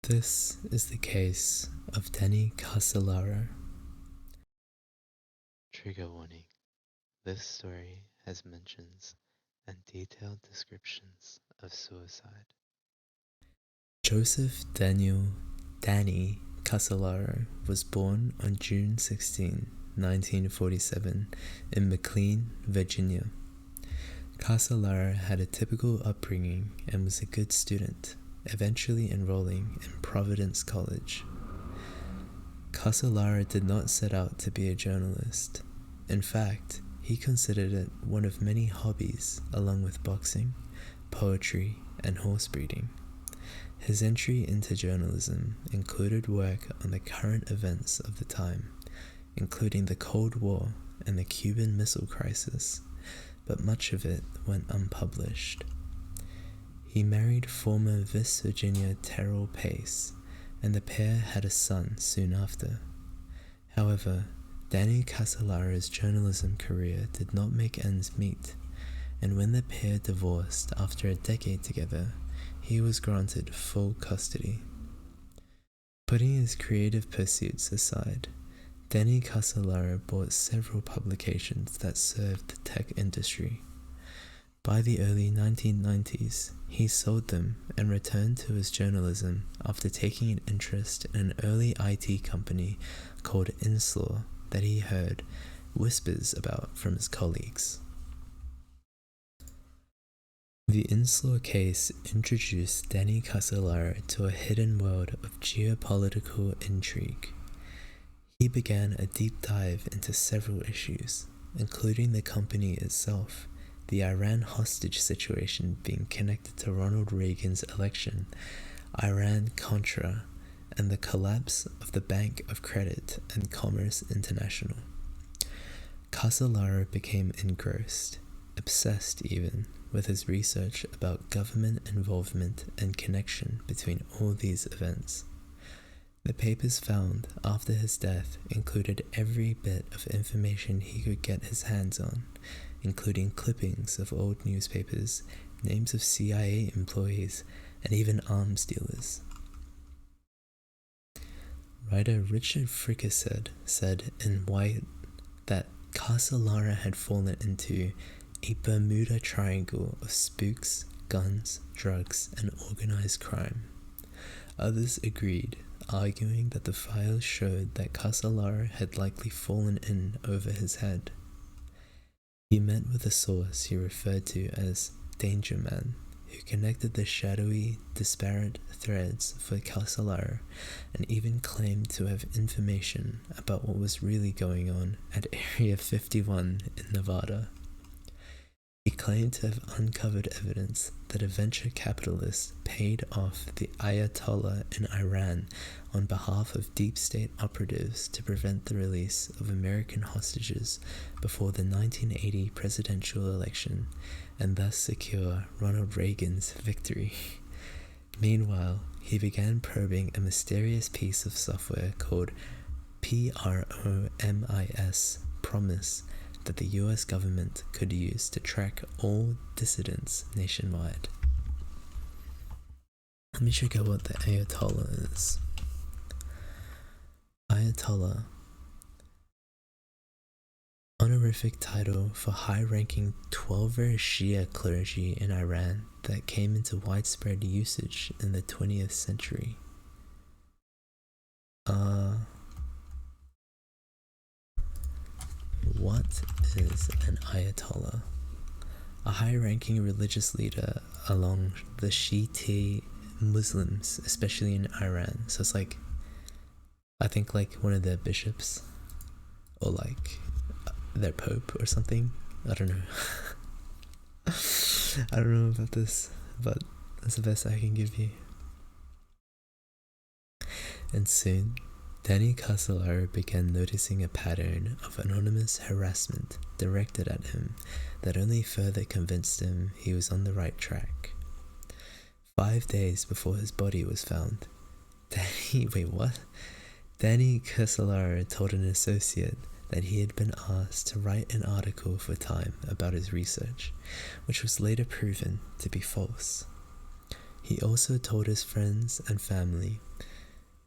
This is the case of Danny Casolaro. Trigger warning. This story has mentions and detailed descriptions of suicide. Joseph Daniel Danny Casolaro was born on June 16, 1947 in McLean, Virginia. Casolaro had a typical upbringing and was a good student, eventually enrolling in Providence College. Casolaro did not set out to be a journalist. In fact, he considered it one of many hobbies along with boxing, poetry, and horse breeding. His entry into journalism included work on the current events of the time, including the Cold War and the Cuban Missile Crisis, but much of it went unpublished. He married former Miss Virginia Terrell Pace, and the pair had a son soon after. However, Danny Casolaro's journalism career did not make ends meet, and when the pair divorced after a decade together, he was granted full custody. Putting his creative pursuits aside, Danny Casolaro bought several publications that served the tech industry. By the early 1990s, he sold them and returned to his journalism after taking an interest in an early IT company called Inslaw that he heard whispers about from his colleagues. The Inslaw case introduced Danny Casolaro to a hidden world of geopolitical intrigue. He began a deep dive into several issues, including the company itself, the Iran hostage situation being connected to Ronald Reagan's election, Iran-Contra, and the collapse of the Bank of Credit and Commerce International. Casolaro became engrossed, obsessed even, with his research about government involvement and connection between all these events. The papers found after his death included every bit of information he could get his hands on, including clippings of old newspapers, names of CIA employees, and even arms dealers. Writer Richard Fricasseid said in White that Casolaro had fallen into a Bermuda Triangle of spooks, guns, drugs, and organized crime. Others agreed, arguing that the files showed that Casolaro had likely fallen in over his head. He met with a source he referred to as Danger Man, who connected the shadowy, disparate threads for Casolaro and even claimed to have information about what was really going on at Area 51 in Nevada. He claimed to have uncovered evidence that a venture capitalist paid off the Ayatollah in Iran on behalf of deep state operatives to prevent the release of American hostages before the 1980 presidential election and thus secure Ronald Reagan's victory. Meanwhile, he began probing a mysterious piece of software called PROMIS that the US government could use to track all dissidents nationwide. Let me check out what the Ayatollah is. Ayatollah, honorific title for high-ranking Twelver Shia clergy in Iran that came into widespread usage in the 20th century. What is an Ayatollah? A high-ranking religious leader along the Shiite Muslims, especially in Iran. So it's like, I think like one of their bishops, or like their pope or something. I don't know. I don't know about this, but that's the best I can give you. And soon, Danny Casolaro began noticing a pattern of anonymous harassment directed at him that only further convinced him he was on the right track. 5 days before his body was found, Danny Casolaro told an associate that he had been asked to write an article for Time about his research, which was later proven to be false. He also told his friends and family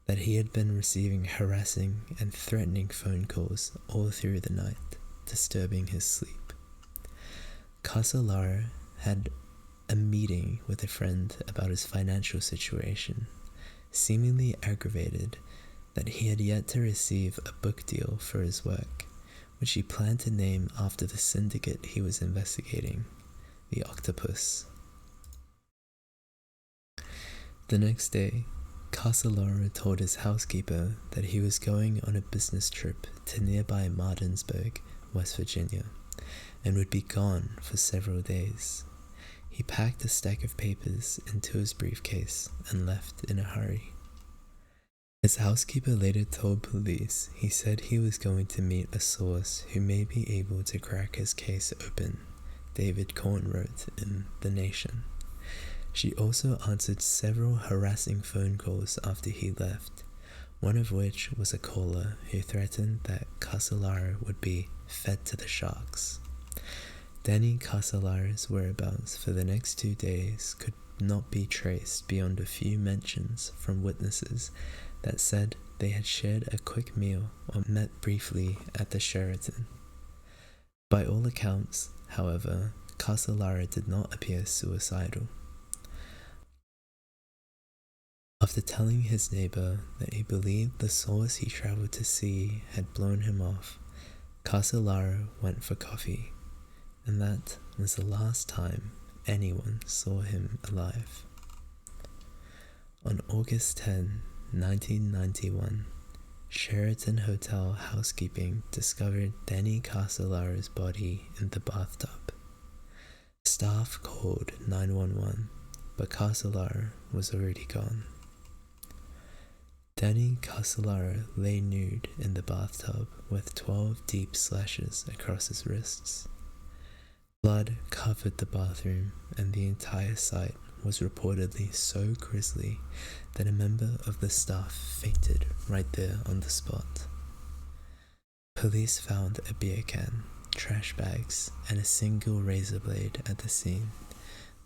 that he had been receiving harassing and threatening phone calls all through the night, disturbing his sleep. Casolaro had a meeting with a friend about his financial situation, seemingly aggravated that he had yet to receive a book deal for his work, which he planned to name after the syndicate he was investigating, the Octopus. The next day, Casolaro told his housekeeper that he was going on a business trip to nearby Martinsburg, West Virginia, and would be gone for several days. He packed a stack of papers into his briefcase and left in a hurry. His housekeeper later told police he said he was going to meet a source who may be able to crack his case open, David Korn wrote in The Nation. She also answered several harassing phone calls after he left, one of which was a caller who threatened that Casolaro would be fed to the sharks. Danny Casolaro's whereabouts for the next 2 days could not be traced beyond a few mentions from witnesses that said they had shared a quick meal or met briefly at the Sheraton. By all accounts, however, Casolaro did not appear suicidal. After telling his neighbor that he believed the source he traveled to see had blown him off, Casolaro went for coffee, and that was the last time anyone saw him alive. On August 10, 1991, Sheraton Hotel housekeeping discovered Danny Casolaro's body in the bathtub. Staff called 911, but Casolaro was already gone. Danny Casolaro lay nude in the bathtub with 12 deep slashes across his wrists. Blood covered the bathroom, and the entire site was reportedly so grisly that a member of the staff fainted right there on the spot. Police found a beer can, trash bags, and a single razor blade at the scene,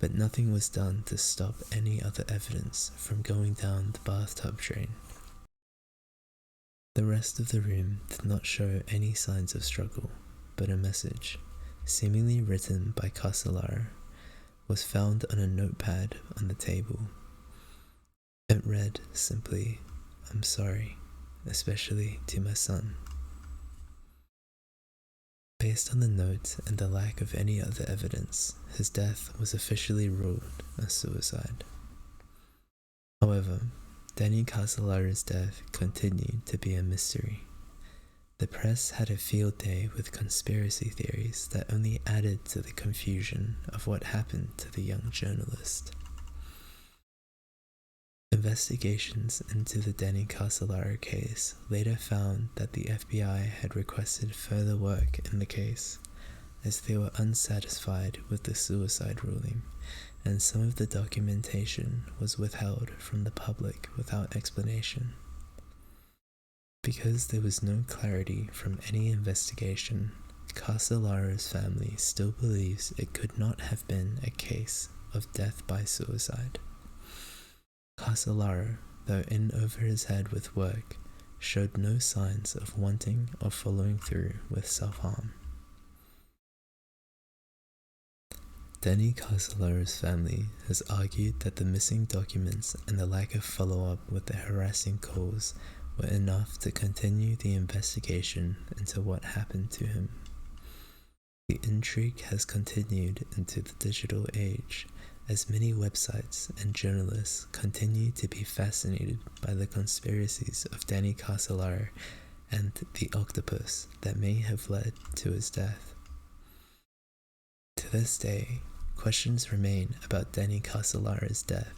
but nothing was done to stop any other evidence from going down the bathtub drain. The rest of the room did not show any signs of struggle, but a message, seemingly written by Casolaro, was found on a notepad on the table. It read simply, "I'm sorry, especially to my son." Based on the note and the lack of any other evidence, his death was officially ruled a suicide. However, Danny Casolaro's death continued to be a mystery. The press had a field day with conspiracy theories that only added to the confusion of what happened to the young journalist. Investigations into the Danny Casolaro case later found that the FBI had requested further work in the case, as they were unsatisfied with the suicide ruling, and some of the documentation was withheld from the public without explanation. Because there was no clarity from any investigation, Casolaro's family still believes it could not have been a case of death by suicide. Casolaro, though in over his head with work, showed no signs of wanting or following through with self-harm. Danny Casolaro's family has argued that the missing documents and the lack of follow-up with the harassing calls were enough to continue the investigation into what happened to him. The intrigue has continued into the digital age, as many websites and journalists continue to be fascinated by the conspiracies of Danny Casolaro and the octopus that may have led to his death. To this day, questions remain about Danny Casolaro's death,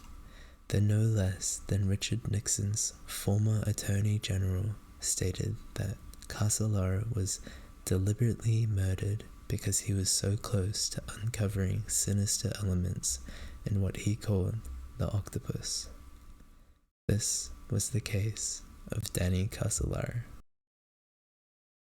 though no less than Richard Nixon's former Attorney General stated that Casolaro was deliberately murdered because he was so close to uncovering sinister elements in what he called the octopus. This was the case of Danny Casolaro.